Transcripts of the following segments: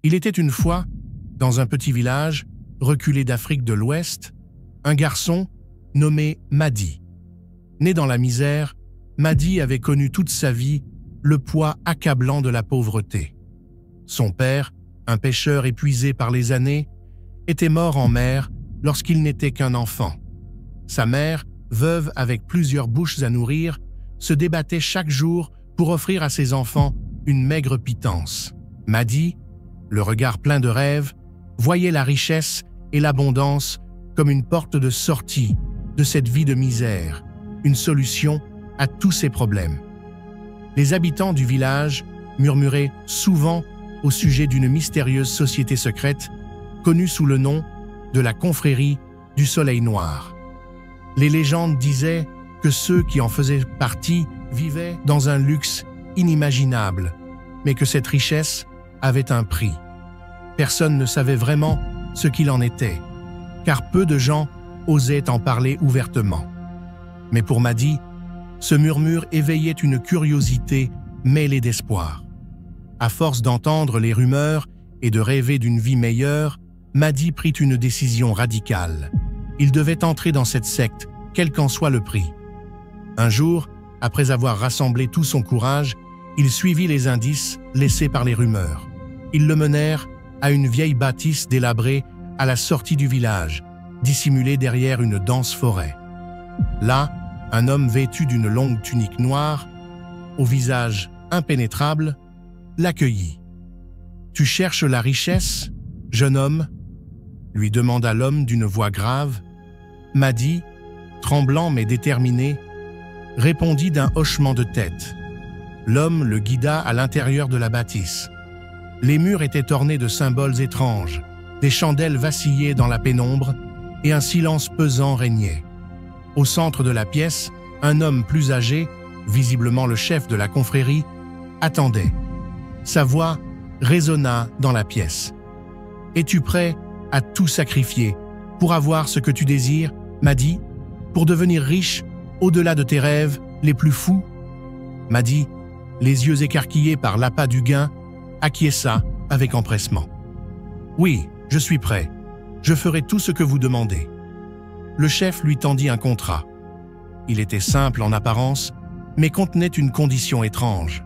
Il était une fois, dans un petit village, reculé d'Afrique de l'Ouest, un garçon nommé Madi. Né dans la misère, Madi avait connu toute sa vie le poids accablant de la pauvreté. Son père, un pêcheur épuisé par les années, était mort en mer lorsqu'il n'était qu'un enfant. Sa mère, veuve avec plusieurs bouches à nourrir, se débattait chaque jour pour offrir à ses enfants une maigre pitance. Madi, le regard plein de rêves, voyait la richesse et l'abondance comme une porte de sortie de cette vie de misère, une solution à tous ses problèmes. Les habitants du village murmuraient souvent au sujet d'une mystérieuse société secrète connue sous le nom de la confrérie du Soleil Noir. Les légendes disaient que ceux qui en faisaient partie vivaient dans un luxe inimaginable, mais que cette richesse avait un prix. Personne ne savait vraiment ce qu'il en était, car peu de gens osaient en parler ouvertement. Mais pour Madi, ce murmure éveillait une curiosité mêlée d'espoir. À force d'entendre les rumeurs et de rêver d'une vie meilleure, Madi prit une décision radicale. Il devait entrer dans cette secte, quel qu'en soit le prix. Un jour, après avoir rassemblé tout son courage, il suivit les indices laissés par les rumeurs. Ils le menèrent à une vieille bâtisse délabrée à la sortie du village, dissimulée derrière une dense forêt. Là, un homme vêtu d'une longue tunique noire, au visage impénétrable, l'accueillit. « Tu cherches la richesse, jeune homme ?» lui demanda l'homme d'une voix grave. Madi, tremblant mais déterminé, répondit d'un hochement de tête. L'homme le guida à l'intérieur de la bâtisse. Les murs étaient ornés de symboles étranges, des chandelles vacillaient dans la pénombre et un silence pesant régnait. Au centre de la pièce, un homme plus âgé, visiblement le chef de la confrérie, attendait. Sa voix résonna dans la pièce. « Es-tu prêt à tout sacrifier pour avoir ce que tu désires, Madi, pour devenir riche au-delà de tes rêves les plus fous ?» Madi, les yeux écarquillés par l'appât du gain, acquiesça avec empressement. « Oui, je suis prêt. Je ferai tout ce que vous demandez. » Le chef lui tendit un contrat. Il était simple en apparence, mais contenait une condition étrange.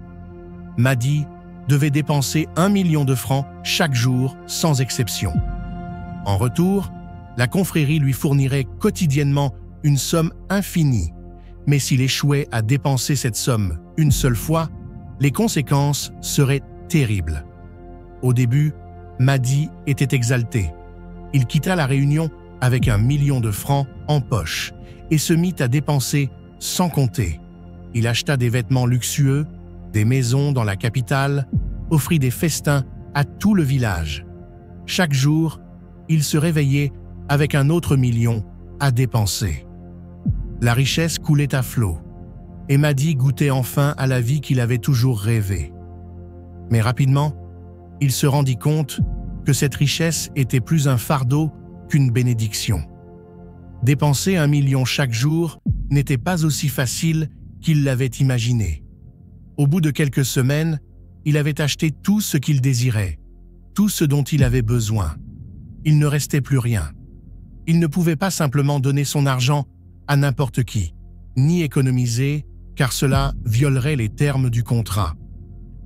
Madi devait dépenser 1 million de francs chaque jour, sans exception. En retour, la confrérie lui fournirait quotidiennement une somme infinie, mais s'il échouait à dépenser cette somme une seule fois, les conséquences seraient terribles. Au début, Madi était exalté. Il quitta la réunion avec 1 million de francs en poche et se mit à dépenser sans compter. Il acheta des vêtements luxueux, des maisons dans la capitale, offrit des festins à tout le village. Chaque jour, il se réveillait avec un autre million à dépenser. La richesse coulait à flot, et Madi goûtait enfin à la vie qu'il avait toujours rêvée. Mais rapidement, il se rendit compte que cette richesse était plus un fardeau qu'une bénédiction. Dépenser 1 million chaque jour n'était pas aussi facile qu'il l'avait imaginé. Au bout de quelques semaines, il avait acheté tout ce qu'il désirait, tout ce dont il avait besoin. Il ne restait plus rien. Il ne pouvait pas simplement donner son argent à n'importe qui, ni économiser, car cela violerait les termes du contrat.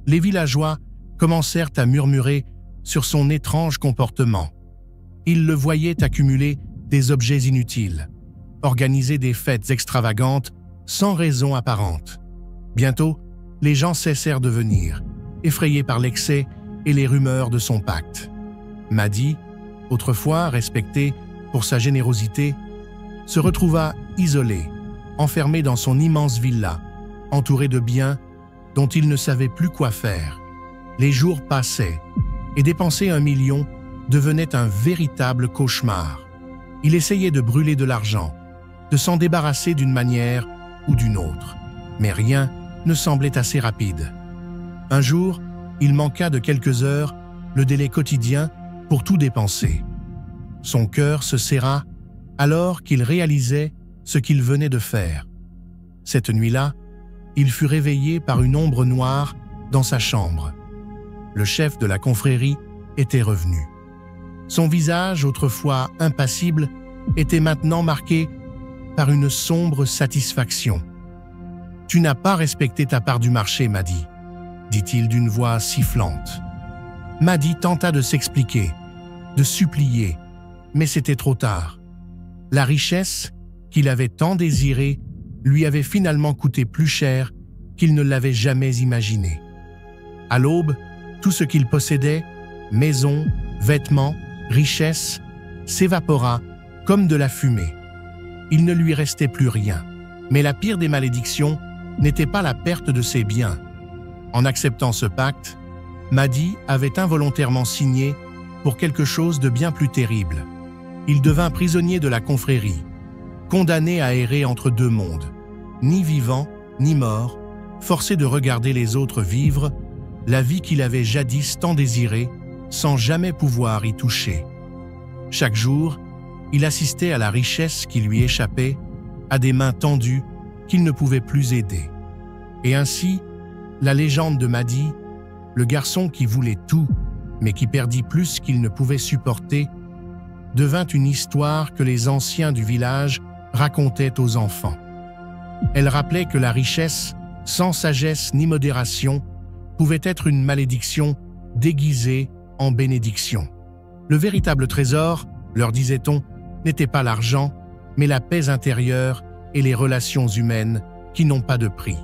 Les villageois commencèrent à murmurer sur son étrange comportement. Ils le voyaient accumuler des objets inutiles, organiser des fêtes extravagantes sans raison apparente. Bientôt, les gens cessèrent de venir, effrayés par l'excès et les rumeurs de son pacte. Madi, autrefois respecté pour sa générosité, se retrouva isolé, enfermé dans son immense villa, entouré de biens dont il ne savait plus quoi faire. Les jours passaient, et dépenser 1 million devenait un véritable cauchemar. Il essayait de brûler de l'argent, de s'en débarrasser d'une manière ou d'une autre, mais rien ne semblait assez rapide. Un jour, il manqua de quelques heures le délai quotidien pour tout dépenser. Son cœur se serra alors qu'il réalisait ce qu'il venait de faire. Cette nuit-là, il fut réveillé par une ombre noire dans sa chambre. Le chef de la confrérie était revenu. Son visage, autrefois impassible, était maintenant marqué par une sombre satisfaction. « Tu n'as pas respecté ta part du marché, Maddy, » dit-il d'une voix sifflante. Maddy tenta de s'expliquer, de supplier, mais c'était trop tard. La richesse qu'il avait tant désirée lui avait finalement coûté plus cher qu'il ne l'avait jamais imaginé. À l'aube, tout ce qu'il possédait, maison, vêtements, richesse, s'évapora comme de la fumée. Il ne lui restait plus rien. Mais la pire des malédictions n'était pas la perte de ses biens. En acceptant ce pacte, Maddy avait involontairement signé pour quelque chose de bien plus terrible. Il devint prisonnier de la confrérie, condamné à errer entre deux mondes, ni vivant, ni mort, forcé de regarder les autres vivre la vie qu'il avait jadis tant désirée, sans jamais pouvoir y toucher. Chaque jour, il assistait à la richesse qui lui échappait, à des mains tendues qu'il ne pouvait plus aider. Et ainsi, la légende de Maddy, le garçon qui voulait tout, mais qui perdit plus qu'il ne pouvait supporter, devint une histoire que les anciens du village racontaient aux enfants. Elle rappelait que la richesse, sans sagesse ni modération, pouvait être une malédiction déguisée en bénédiction. Le véritable trésor, leur disait-on, n'était pas l'argent, mais la paix intérieure et les relations humaines qui n'ont pas de prix.